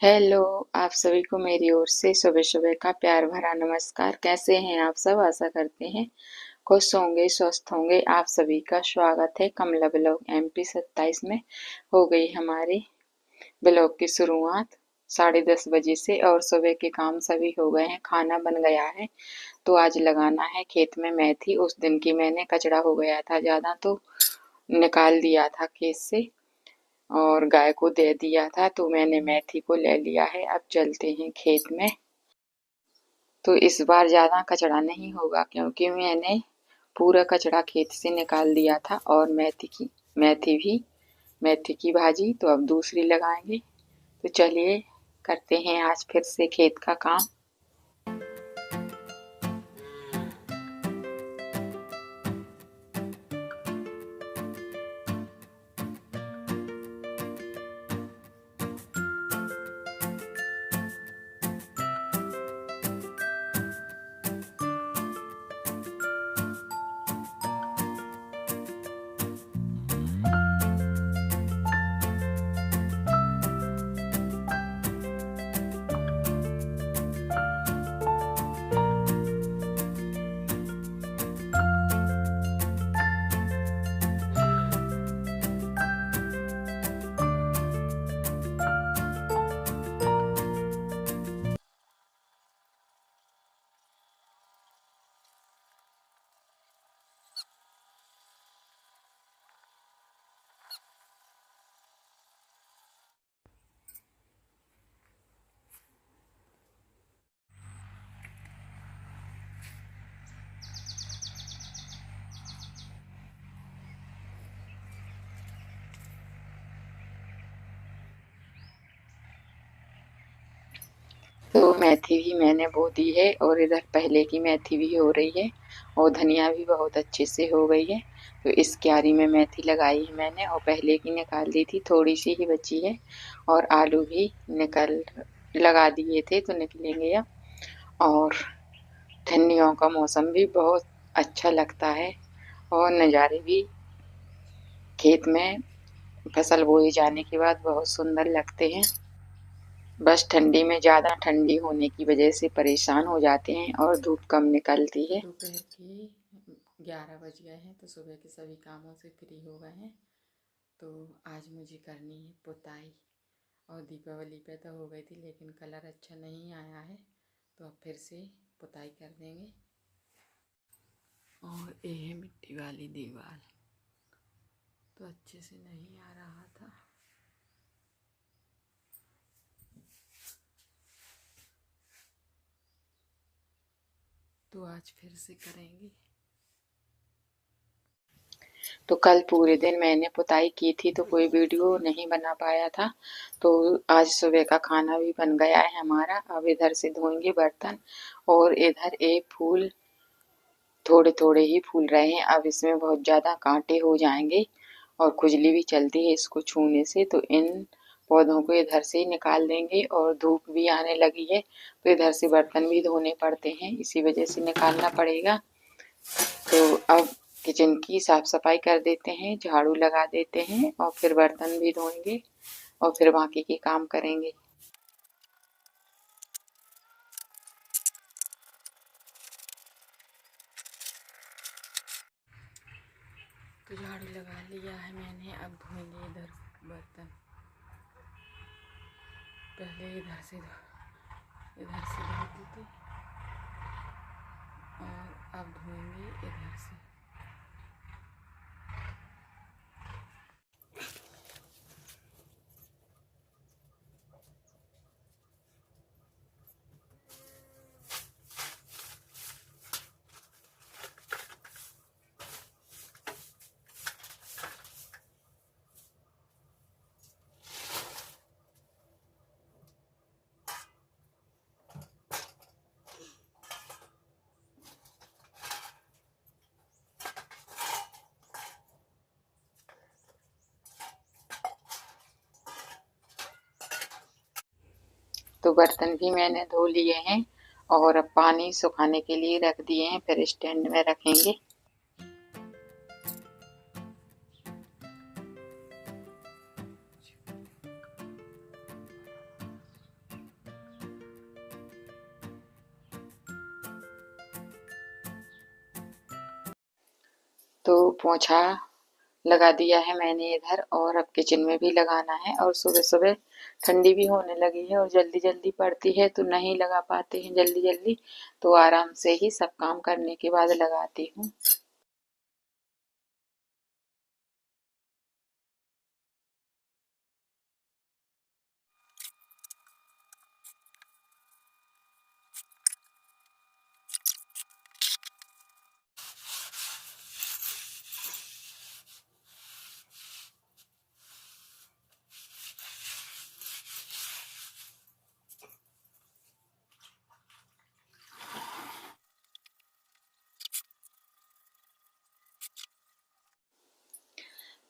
Hello. आप सभी को मेरी ओर से सुबह सुबह का प्यार भरा नमस्कार। कैसे हैं आप सब? आशा करते हैं खुश होंगे, स्वस्थ होंगे। आप सभी का स्वागत है कमला ब्लॉग MP 27 में। हो गई हमारी ब्लॉग की शुरुआत 10:30 बजे से और सुबह के काम सभी हो गए हैं, खाना बन गया है। तो आज लगाना है खेत में मेथी। उस दिन की मैंने कचरा हो गया था ज़्यादा तो निकाल दिया था खेत से और गाय को दे दिया था, तो मैंने मेथी को ले लिया है। अब चलते हैं खेत में। तो इस बार ज़्यादा कचरा नहीं होगा क्योंकि मैंने पूरा कचरा खेत से निकाल दिया था। और मेथी की भाजी तो अब दूसरी लगाएंगे। तो चलिए करते हैं आज फिर से खेत का काम। तो मेथी भी मैंने बो दी है और इधर पहले की मेथी भी हो रही है और धनिया भी बहुत अच्छे से हो गई है। तो इस क्यारी में मेथी लगाई है मैंने और पहले की निकाल दी थी, थोड़ी सी ही बची है। और आलू भी निकल लगा दिए थे तो निकलेंगे अब। और ठंडियों का मौसम भी बहुत अच्छा लगता है और नज़ारे भी खेत में फसल बोई जाने के बाद बहुत सुंदर लगते हैं। बस ठंडी में ज़्यादा ठंडी होने की वजह से परेशान हो जाते हैं और धूप कम निकलती है। दोपहर के 11 बज गए हैं तो सुबह के सभी कामों से फ्री हो गए हैं। तो आज मुझे करनी है पुताई। और दीपावली पे तो हो गई थी लेकिन कलर अच्छा नहीं आया है, तो अब फिर से पुताई कर देंगे। और ये है मिट्टी वाली दीवार, तो अच्छे से नहीं आ रहा था। तो आज फिर से करेंगे। तो कल पूरे दिन मैंने पुताई की थी तो कोई वीडियो नहीं बना पाया था। तो आज सुबह का खाना भी बन गया है हमारा। अब इधर से धोएंगे बर्तन और इधर एक फूल थोड़े थोड़े ही फूल रहे हैं। अब इसमें बहुत ज़्यादा कांटे हो जाएंगे और खुजली भी चलती है इसको छूने से, तो इन पौधों को इधर से ही निकाल देंगे। और धूप भी आने लगी है तो इधर से बर्तन भी धोने पड़ते हैं, इसी वजह से निकालना पड़ेगा। तो अब किचन की साफ सफाई कर देते हैं, झाड़ू लगा देते हैं और फिर बर्तन भी धोएंगे और फिर बाकी के काम करेंगे। तो झाड़ू लगा लिया है मैंने, अब धोएंगे इधर बर्तन। पहले इधर से धो देते और अब धोएंगे इधर से। तो बर्तन भी मैंने धो लिए हैं और अब पानी सुखाने के लिए रख दिए हैं, फिर स्टैंड में रखेंगे। तो पोंछा लगा दिया है मैंने इधर, और अब किचन में भी लगाना है। और सुबह सुबह ठंडी भी होने लगी है और जल्दी जल्दी पड़ती है तो नहीं लगा पाते हैं जल्दी जल्दी, तो आराम से ही सब काम करने के बाद लगाती हूँ।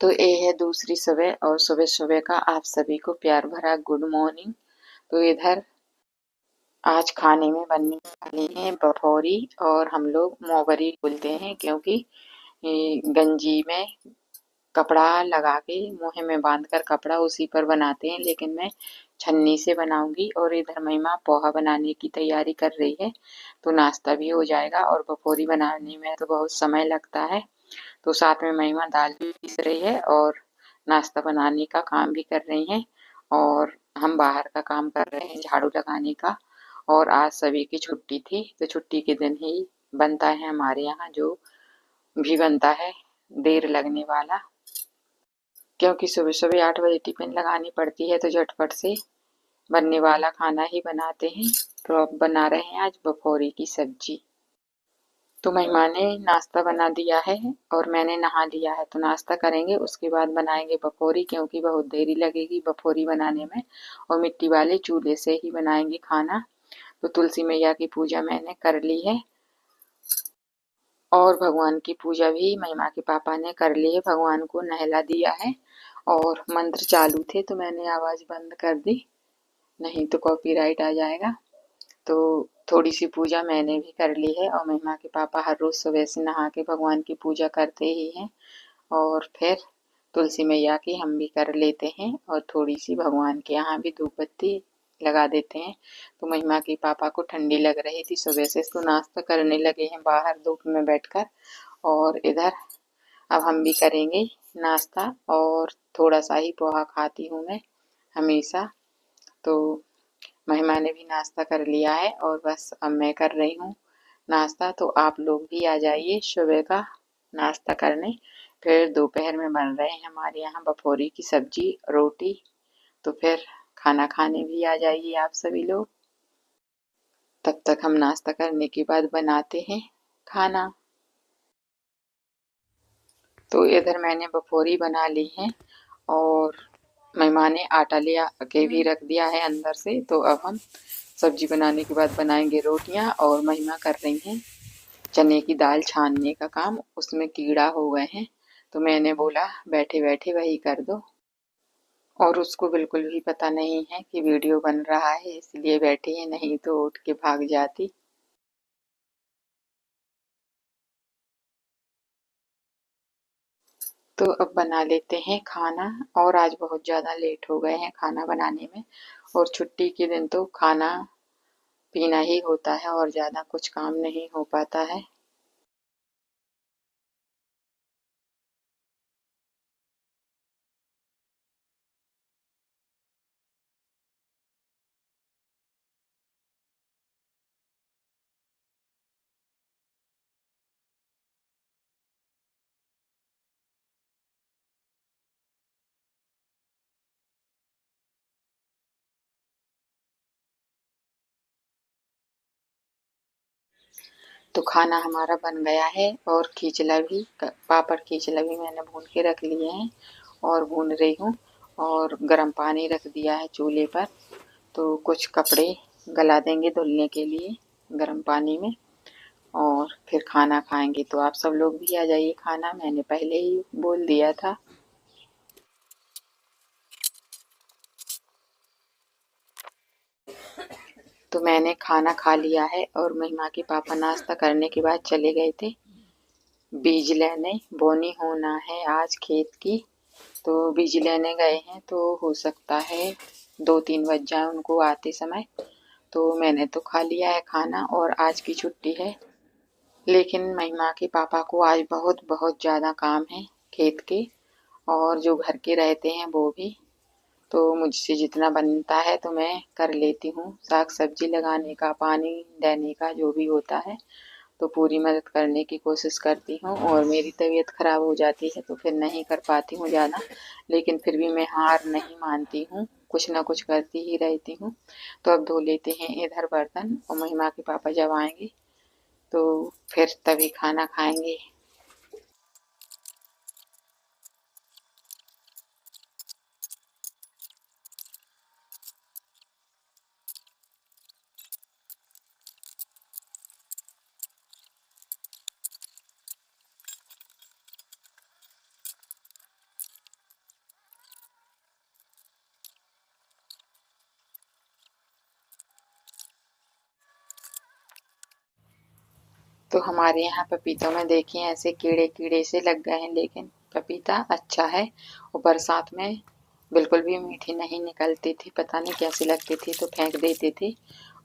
तो ये है दूसरी सुबह, और सुबह सुबह का आप सभी को प्यार भरा गुड मॉर्निंग। तो इधर आज खाने में बनने वाली है बफौरी, और हम लोग मोगरी बोलते हैं क्योंकि गंजी में कपड़ा लगा के मुँह में बांधकर कपड़ा उसी पर बनाते हैं, लेकिन मैं छन्नी से बनाऊंगी। और इधर महिमा पोहा बनाने की तैयारी कर रही है, तो नाश्ता भी हो जाएगा। और बफौरी बनाने में तो बहुत समय लगता है, तो साथ में महिमा दाल भी पीस रही है और नाश्ता बनाने का काम भी कर रही हैं। और हम बाहर का काम कर रहे हैं, झाड़ू लगाने का। और आज सभी की छुट्टी थी, तो छुट्टी के दिन ही बनता है हमारे यहाँ जो भी बनता है, देर लगने वाला, क्योंकि सुबह सुबह 8 बजे टिफिन लगानी पड़ती है, तो झटपट से बनने वाला खाना ही बनाते हैं। तो अब बना रहे हैं आज बफौरी की सब्जी। तो मेहमान ने नाश्ता बना दिया है और मैंने नहा लिया है, तो नाश्ता करेंगे उसके बाद बनाएंगे बफौरी, क्योंकि बहुत देरी लगेगी बफौरी बनाने में, और मिट्टी वाले चूल्हे से ही बनाएंगे खाना। तो तुलसी मैया की पूजा मैंने कर ली है, और भगवान की पूजा भी महिमा के पापा ने कर ली है, भगवान को नहला दिया है। और मंत्र चालू थे तो मैंने आवाज बंद कर दी, नहीं तो कॉपीराइट आ जाएगा। तो थोड़ी सी पूजा मैंने भी कर ली है, और महिमा के पापा हर रोज सुबह से नहा के भगवान की पूजा करते ही हैं। और फिर तुलसी मैया की हम भी कर लेते हैं, और थोड़ी सी भगवान के यहाँ भी धूप बत्ती लगा देते हैं। तो महिमा के पापा को ठंडी लग रही थी सुबह से, तो नाश्ता करने लगे हैं बाहर धूप में बैठकर। और इधर अब हम भी करेंगे नाश्ता, और थोड़ा सा ही पोहा खाती हूँ मैं हमेशा। तो महिमा ने भी नाश्ता कर लिया है, और बस अब मैं कर रही हूँ नाश्ता। तो आप लोग भी आ जाइए सुबह का नाश्ता करने। फिर दोपहर में बन रहे हैं हमारे यहाँ बफौरी की सब्जी रोटी, तो फिर खाना खाने भी आ जाइए आप सभी लोग। तब तक हम नाश्ता करने के बाद बनाते हैं खाना। तो इधर मैंने बफौरी बना ली है, और मेहमान ने आटा लिया के भी रख दिया है अंदर से। तो अब हम सब्जी बनाने के बाद बनाएंगे रोटियां, और महिमा कर रही हैं चने की दाल छानने का काम, उसमें कीड़ा हो गए हैं, तो मैंने बोला बैठे बैठे वही कर दो। और उसको बिल्कुल भी पता नहीं है कि वीडियो बन रहा है, इसलिए बैठी है, नहीं तो उठ के भाग जाती। तो अब बना लेते हैं खाना, और आज बहुत ज़्यादा लेट हो गए हैं खाना बनाने में, और छुट्टी के दिन तो खाना पीना ही होता है और ज़्यादा कुछ काम नहीं हो पाता है। तो खाना हमारा बन गया है, और खींचला भी पापड़ खींचला भी मैंने भून के रख लिए हैं, और भून रही हूँ। और गर्म पानी रख दिया है चूल्हे पर, तो कुछ कपड़े गला देंगे धुलने के लिए गर्म पानी में, और फिर खाना खाएंगे। तो आप सब लोग भी आ जाइए खाना, मैंने पहले ही बोल दिया था। तो मैंने खाना खा लिया है, और महिमा के पापा नाश्ता करने के बाद चले गए थे बीज लेने, बोनी होना है आज खेत की, तो बीज लेने गए हैं। तो हो सकता है 2-3 बज जाए उनको आते समय। तो मैंने तो खा लिया है खाना, और आज की छुट्टी है। लेकिन महिमा के पापा को आज बहुत बहुत ज़्यादा काम है खेत के, और जो घर के रहते हैं वो भी। तो मुझसे जितना बनता है तो मैं कर लेती हूँ, साग सब्जी लगाने का, पानी देने का, जो भी होता है तो पूरी मदद करने की कोशिश करती हूँ। और मेरी तबीयत खराब हो जाती है तो फिर नहीं कर पाती हूँ ज़्यादा, लेकिन फिर भी मैं हार नहीं मानती हूँ, कुछ ना कुछ करती ही रहती हूँ। तो अब धो लेते हैं इधर बर्तन, और महिमा के पापा जब आएंगे तो फिर तभी खाना खाएंगे। तो हमारे यहाँ पपीतों में देखिए ऐसे कीड़े कीड़े से लग गए हैं, लेकिन पपीता अच्छा है। और बरसात में बिल्कुल भी मीठी नहीं निकलती थी, पता नहीं कैसी लगती थी तो फेंक देती थी।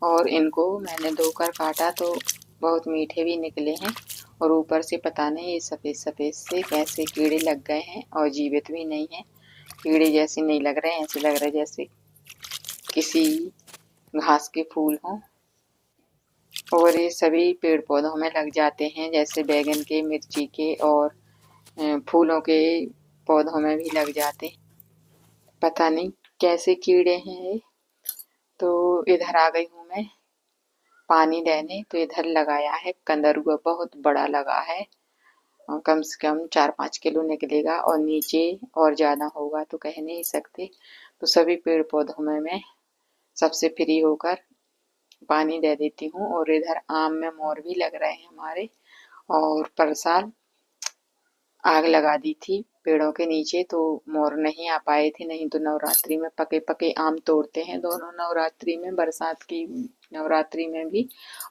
और इनको मैंने धोकर काटा तो बहुत मीठे भी निकले हैं। और ऊपर से पता नहीं ये सफ़ेद सफ़ेद से कैसे कीड़े लग गए हैं, और जीवित भी नहीं है। कीड़े जैसे नहीं लग रहे हैं, ऐसे लग रहा है जैसे किसी घास के फूल हों। और ये सभी पेड़ पौधों में लग जाते हैं, जैसे बैगन के, मिर्ची के, और फूलों के पौधों में भी लग जाते। पता नहीं कैसे कीड़े हैं ये। तो इधर आ गई हूँ मैं पानी देने। तो इधर लगाया है कंदरुआ, बहुत बड़ा लगा है, कम से कम 4-5 किलो निकलेगा, और नीचे और ज़्यादा होगा तो कह नहीं सकते। तो सभी पेड़ पौधों में मैं सबसे फ्री होकर पानी दे देती हूँ। और इधर आम में मोर भी लग रहे हैं हमारे। और पर साल आग लगा दी थी पेड़ों के नीचे तो मोर नहीं आ पाए थे, नहीं तो नवरात्रि में पके पके आम तोड़ते हैं दोनों नवरात्रि में, बरसात की नवरात्रि में भी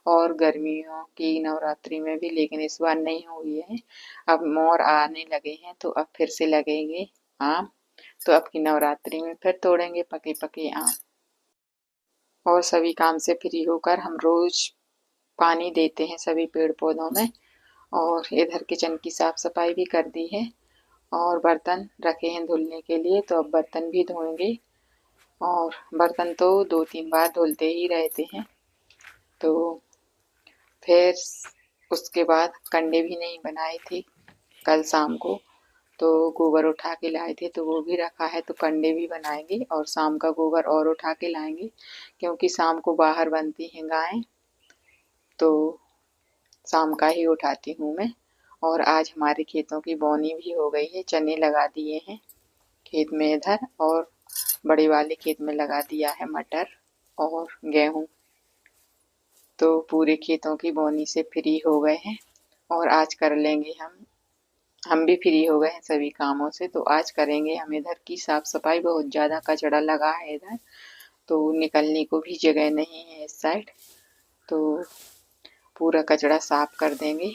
और गर्मियों की नवरात्रि में भी। लेकिन इस बार नहीं हुई है। अब मोर आने लगे हैं तो अब फिर से लगेंगे आम, तो अब की नवरात्रि में फिर तोड़ेंगे पके पके आम। और सभी काम से फ्री होकर हम रोज पानी देते हैं सभी पेड़ पौधों में। और इधर किचन की साफ सफाई भी कर दी है, और बर्तन रखे हैं धुलने के लिए, तो अब बर्तन भी धोएंगे। और बर्तन तो 2-3 बार धुलते ही रहते हैं। तो फिर उसके बाद कंडे भी नहीं बनाए थे कल शाम को, तो गोबर उठा के लाए थे तो वो भी रखा है, तो कंडे भी बनाएंगे और शाम का गोबर और उठा के लाएंगे, क्योंकि शाम को बाहर बनती हैं गायें, तो शाम का ही उठाती हूँ मैं। और आज हमारे खेतों की बोनी भी हो गई है, चने लगा दिए हैं खेत में इधर, और बड़े वाले खेत में लगा दिया है मटर और गेहूँ। तो पूरे खेतों की बोनी से फ्री हो गए हैं, और आज कर लेंगे हम भी फ्री हो गए हैं सभी कामों से। तो आज करेंगे हम इधर की साफ सफाई, बहुत ज़्यादा कचरा लगा है इधर, तो निकलने को भी जगह नहीं है इस साइड। तो पूरा कचरा साफ कर देंगे,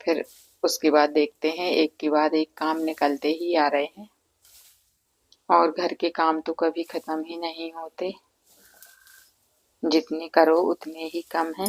फिर उसके बाद देखते हैं, एक के बाद एक काम निकलते ही आ रहे हैं। और घर के काम तो कभी खत्म ही नहीं होते, जितने करो उतने ही कम है।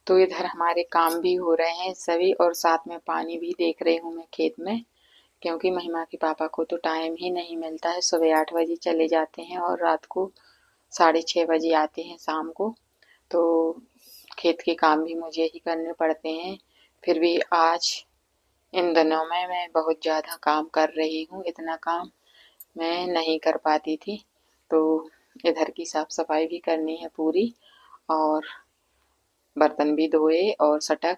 तो इधर हमारे काम भी हो रहे हैं सभी, और साथ में पानी भी देख रही हूँ मैं खेत में, क्योंकि महिमा के पापा को तो टाइम ही नहीं मिलता है। सुबह 8 बजे चले जाते हैं और रात को 6:30 बजे आते हैं शाम को। तो खेत के काम भी मुझे ही करने पड़ते हैं। फिर भी आज इन दिनों में मैं बहुत ज़्यादा काम कर रही हूँ, इतना काम मैं नहीं कर पाती थी। तो इधर की साफ सफाई भी करनी है पूरी, और बर्तन भी धोए, और सटक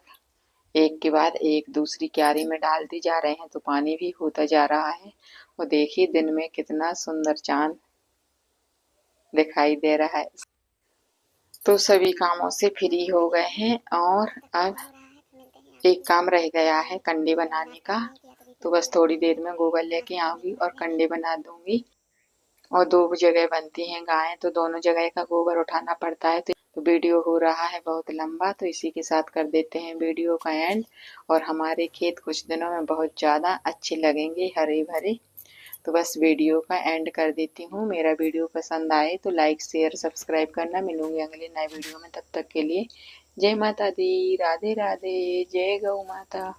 एक के बाद एक दूसरी क्यारी में डालती जा रहे हैं, तो पानी भी होता जा रहा है। और देखिए दिन में कितना सुंदर चांद दिखाई दे रहा है। तो सभी कामों से फ्री हो गए हैं, और अब एक काम रह गया है कंडे बनाने का, तो बस थोड़ी देर में गोबर लेके आऊंगी और कंडे बना दूंगी। और 2 जगह बनती हैं गायें, तो दोनों जगह का गोबर उठाना पड़ता है। तो वीडियो हो रहा है बहुत लंबा, तो इसी के साथ कर देते हैं वीडियो का एंड। और हमारे खेत कुछ दिनों में बहुत ज़्यादा अच्छे लगेंगे, हरे भरे। तो बस वीडियो का एंड कर देती हूँ। मेरा वीडियो पसंद आए तो लाइक शेयर सब्सक्राइब करना। मिलूंगी अगले नए वीडियो में, तब तक के लिए जय माता दी, राधे राधे, जय गौ माता।